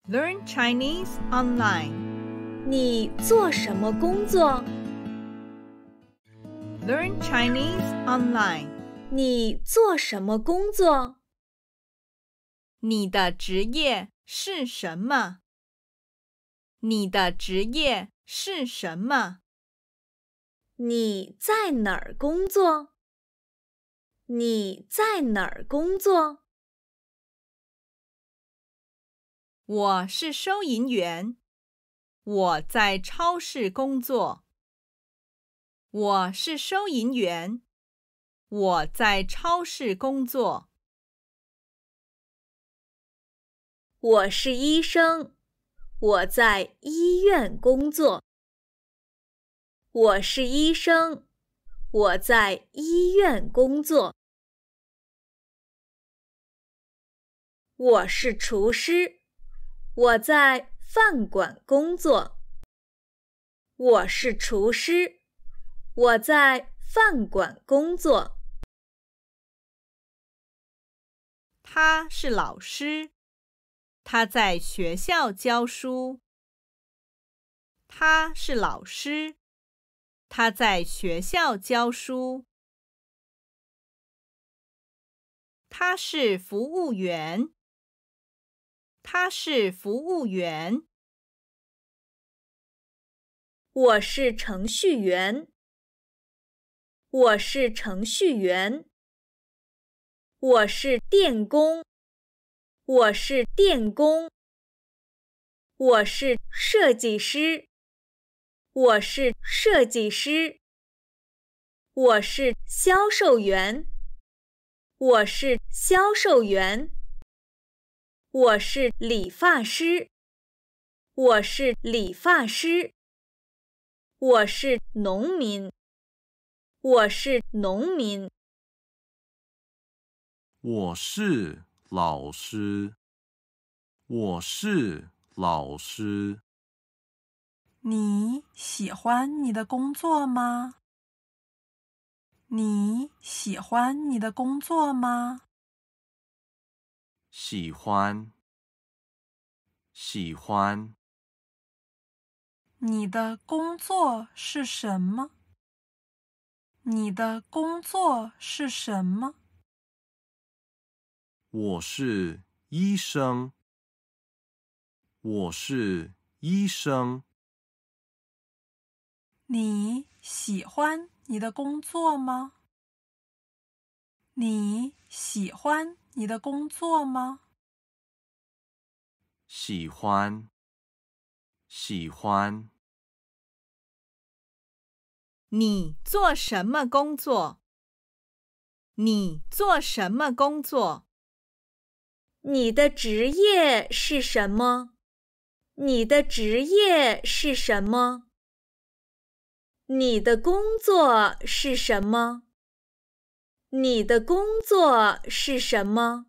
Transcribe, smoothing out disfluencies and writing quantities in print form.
Learn Chinese online. 你做什么工作？ Learn Chinese online. 你做什么工作？你的职业是什么？你的职业是什么？你在哪儿工作？你在哪儿工作？我是收银员。我在超市工作。我是收银员。我在超市工作。我是医生。我在医院工作。我是医生。我在医院工作。我是厨师。我在饭馆工作。我是厨师。我在饭馆工作。他是老师。他在学校教书。他是老师。他在学校教书。他是服务员。他是服务员。我是程序员。我是程序员。我是电工。我是电工。我是设计师。我是设计师。我是销售员。我是销售员。我是理发师。我是理发师。我是农民。我是农民。我是老师。我是老师。你喜欢你的工作吗？你喜欢你的工作吗？喜欢，喜欢。你的工作是什么？你的工作是什么？我是医生。我是医生。你喜欢你的工作吗？你喜欢你的工作吗？喜欢，喜欢。你做什么工作？你做什么工作？你的职业是什么？你的职业是什么？你的工作是什么？你的工作是什么？